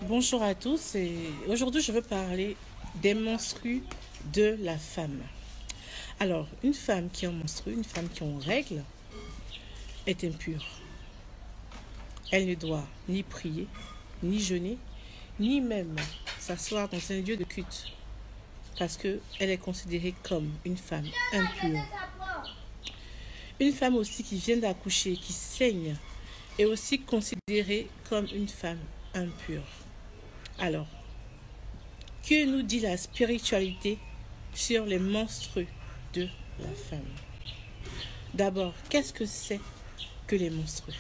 Bonjour à tous et aujourd'hui je veux parler des menstrues de la femme. Alors, une femme qui en menstrue, une femme qui en règle est impure. Elle ne doit ni prier, ni jeûner, ni même s'asseoir dans un lieu de culte parce qu'elle est considérée comme une femme impure. Une femme aussi qui vient d'accoucher, qui saigne, est aussi considérée comme une femme impure. Alors, que nous dit la spiritualité sur les menstrues de la femme? D'abord, qu'est-ce que c'est que les menstrues?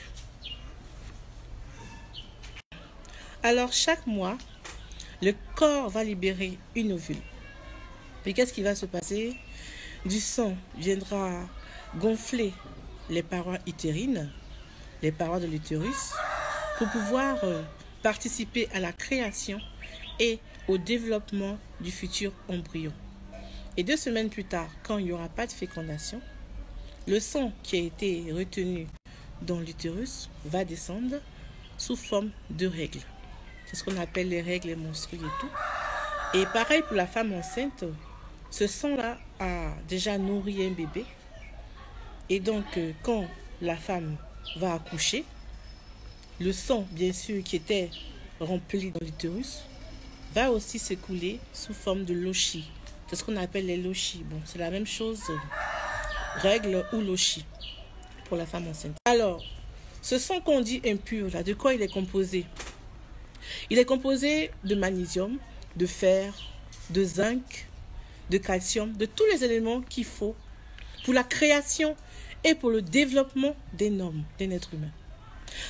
Alors, chaque mois, le corps va libérer une ovule. Et qu'est-ce qui va se passer? Du sang viendra gonfler les parois utérines, les parois de l'utérus, pour pouvoir participer à la création et au développement du futur embryon. Et 2 semaines plus tard, quand il n'y aura pas de fécondation, le sang qui a été retenu dans l'utérus va descendre sous forme de règles. C'est ce qu'on appelle les règles menstruelles et tout. Et pareil pour la femme enceinte, ce sang-là a déjà nourri un bébé. Et donc, quand la femme va accoucher, le sang, bien sûr, qui était rempli dans l'utérus, va aussi s'écouler sous forme de lochi. C'est ce qu'on appelle les lochis. Bon, c'est la même chose, règle ou lochi, pour la femme enceinte. Alors, ce sang qu'on dit impur, là, de quoi il est composé? Il est composé de magnésium, de fer, de zinc, de calcium, de tous les éléments qu'il faut pour la création et pour le développement d'un homme, d'un être humain.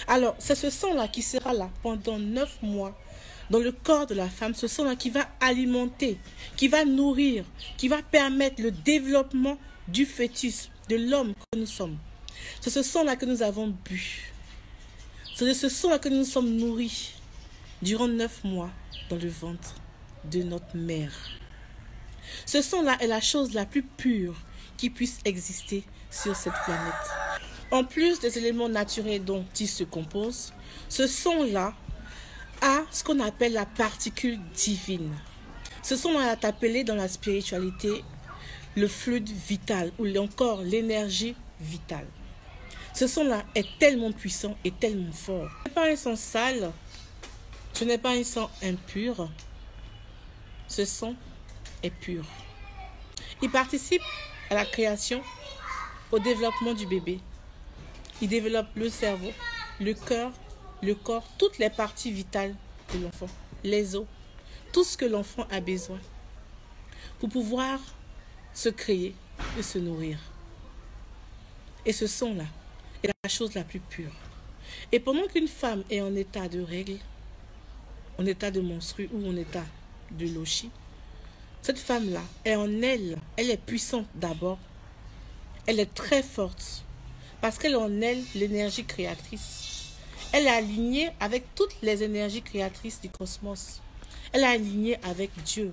Alors, c'est ce sang-là qui sera là pendant 9 mois dans le corps de la femme, ce sang-là qui va alimenter, qui va nourrir, qui va permettre le développement du fœtus, de l'homme que nous sommes. C'est ce sang-là que nous avons bu. C'est de ce sang-là que nous sommes nourris durant 9 mois dans le ventre de notre mère. Ce sang-là est la chose la plus pure qui puisse exister sur cette planète. En plus des éléments naturels dont il se compose, ce sang-là a ce qu'on appelle la particule divine. Ce sang-là est appelé dans la spiritualité le fluide vital ou encore l'énergie vitale. Ce sang-là est tellement puissant et tellement fort. Ce n'est pas un sang sale, ce n'est pas un sang impur. Ce sang est pur. Il participe à la création, au développement du bébé. Il développe le cerveau, le cœur, le corps, toutes les parties vitales de l'enfant, les os, tout ce que l'enfant a besoin pour pouvoir se créer et se nourrir. Et ce sang-là est la chose la plus pure. Et pendant qu'une femme est en état de règle, en état de menstrue ou en état de lochi, cette femme-là est en elle, elle est puissante d'abord, elle est très forte, parce qu'elle a en elle l'énergie créatrice. Elle est alignée avec toutes les énergies créatrices du cosmos. Elle est alignée avec Dieu,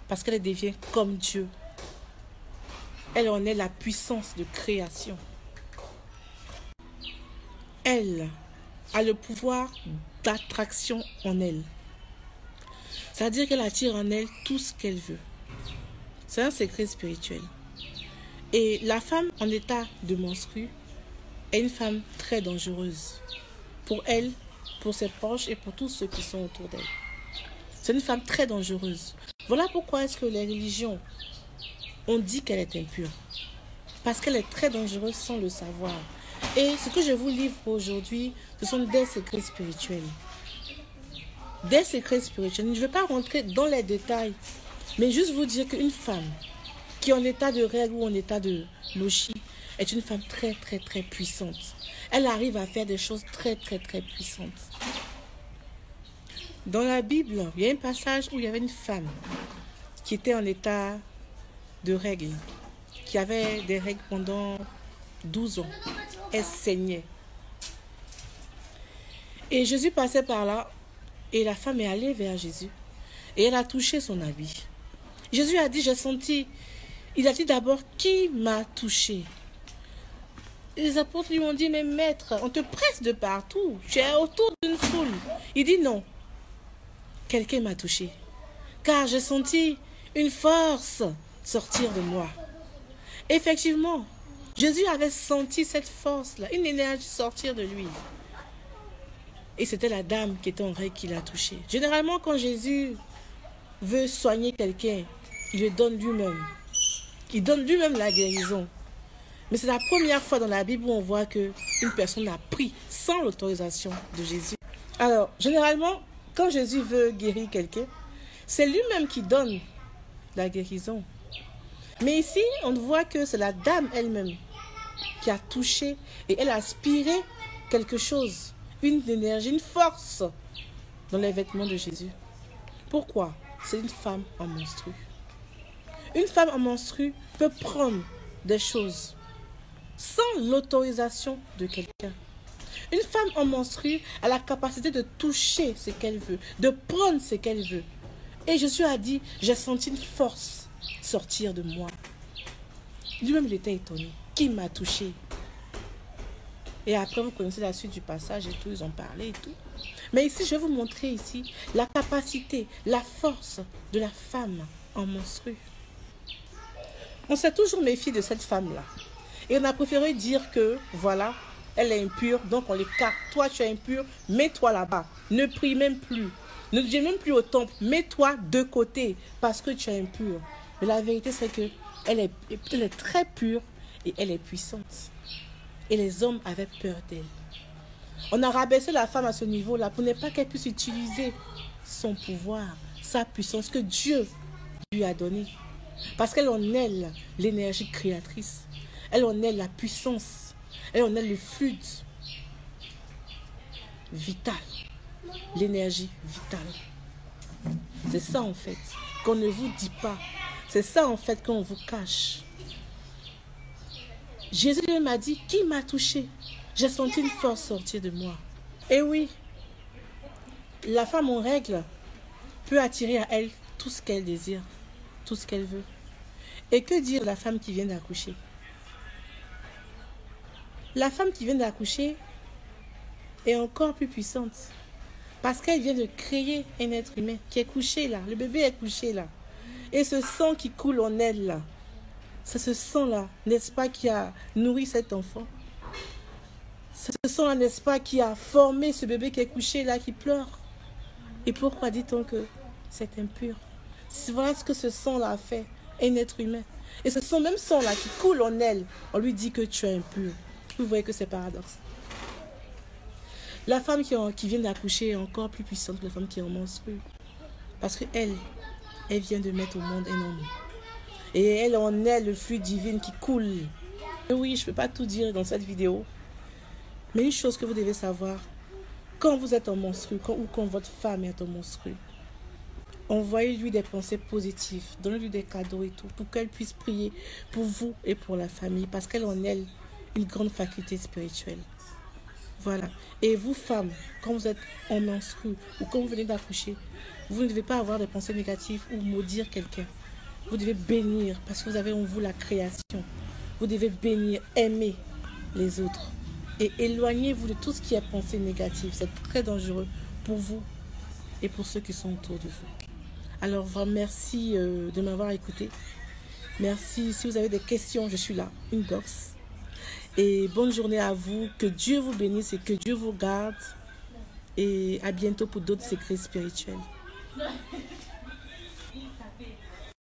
parce qu'elle devient comme Dieu. Elle en est la puissance de création. Elle a le pouvoir d'attraction en elle. C'est-à-dire qu'elle attire en elle tout ce qu'elle veut. C'est un secret spirituel. Et la femme en état de menstrue est une femme très dangereuse. Pour elle, pour ses proches et pour tous ceux qui sont autour d'elle. C'est une femme très dangereuse. Voilà pourquoi est-ce que les religions ont dit qu'elle est impure. Parce qu'elle est très dangereuse sans le savoir. Et ce que je vous livre aujourd'hui, ce sont des secrets spirituels. Des secrets spirituels. Je ne vais pas rentrer dans les détails, mais juste vous dire qu'une femme qui est en état de règle ou en état de lochi est une femme très très très puissante. Elle arrive à faire des choses très très très puissantes. Dans la Bible, il y a un passage où il y avait une femme qui était en état de règle, qui avait des règles pendant 12 ans. Elle saignait. Et Jésus passait par là et la femme est allée vers Jésus et elle a touché son habit. Jésus a dit, j'ai senti, il a dit d'abord, qui m'a touché? Et les apôtres lui ont dit, mais maître, on te presse de partout, tu es autour d'une foule. Il dit non, quelqu'un m'a touché. Car j'ai senti une force sortir de moi. Effectivement, Jésus avait senti cette force-là, une énergie sortir de lui. Et c'était la dame qui était en règle qui l'a touché. Généralement, quand Jésus veut soigner quelqu'un, il le donne lui-même. Il donne lui-même la guérison. Mais c'est la première fois dans la Bible où on voit qu'une personne a pris sans l'autorisation de Jésus. Alors, généralement, quand Jésus veut guérir quelqu'un, c'est lui-même qui donne la guérison. Mais ici, on voit que c'est la dame elle-même qui a touché et elle a aspiré quelque chose, une énergie, une force dans les vêtements de Jésus. Pourquoi? C'est une femme en menstru. Une femme en menstru peut prendre des choses sans l'autorisation de quelqu'un. Une femme en menstru a la capacité de toucher ce qu'elle veut, de prendre ce qu'elle veut. Et Jésus a dit, j'ai senti une force sortir de moi. Lui-même, il était étonné. Qui m'a touché? Et après, vous connaissez la suite du passage et tout, ils ont parlé et tout. Mais ici, je vais vous montrer ici la capacité, la force de la femme en menstru. On s'est toujours méfié de cette femme-là. Et on a préféré dire que, voilà, elle est impure, donc on l'écarte. Toi, tu es impur, mets-toi là-bas. Ne prie même plus. Ne viens même plus au temple. Mets-toi de côté parce que tu es impur. Mais la vérité, c'est que elle est très pure et elle est puissante. Et les hommes avaient peur d'elle. On a rabaissé la femme à ce niveau-là pour ne pas qu'elle puisse utiliser son pouvoir, sa puissance que Dieu lui a donnée. Parce qu'elle en elle l'énergie créatrice. Elle en elle la puissance. Elle en elle le fluide vital. L'énergie vitale. C'est ça en fait qu'on ne vous dit pas. C'est ça en fait qu'on vous cache. Jésus m'a dit, qui m'a touché? J'ai senti une force sortir de moi. Et oui, la femme en règle peut attirer à elle tout ce qu'elle désire, tout ce qu'elle veut. Et que dire de la femme qui vient d'accoucher? La femme qui vient d'accoucher est encore plus puissante. Parce qu'elle vient de créer un être humain qui est couché là. Le bébé est couché là. Et ce sang qui coule en elle là, c'est ce sang-là, n'est-ce pas, qui a nourri cet enfant. C'est ce sang-là, n'est-ce pas, qui a formé ce bébé qui est couché là, qui pleure. Et pourquoi dit-on que c'est impur? Voilà ce que ce sang-là a fait, un être humain. Et ce même sang-là qui coule en elle, on lui dit que tu es impur. Vous voyez que c'est paradoxe. La femme qui vient d'accoucher est encore plus puissante que la femme qui est en menstru. Parce qu'elle vient de mettre au monde un homme. Et elle en est le flux divin qui coule. Et oui, je ne peux pas tout dire dans cette vidéo. Mais une chose que vous devez savoir, quand vous êtes en menstru, ou quand votre femme est en menstru, envoyez-lui des pensées positives, donnez-lui des cadeaux et tout, pour qu'elle puisse prier pour vous et pour la famille, parce qu'elle en elle une grande faculté spirituelle. Voilà. Et vous, femmes, quand vous êtes en menstru, ou quand vous venez d'accoucher, vous ne devez pas avoir des pensées négatives ou maudire quelqu'un. Vous devez bénir parce que vous avez en vous la création. Vous devez bénir, aimer les autres. Et éloignez-vous de tout ce qui est pensée négative. C'est très dangereux pour vous et pour ceux qui sont autour de vous. Alors, vraiment, merci de m'avoir écouté. Merci. Si vous avez des questions, je suis là. Inbox. Et bonne journée à vous. Que Dieu vous bénisse et que Dieu vous garde. Et à bientôt pour d'autres secrets spirituels.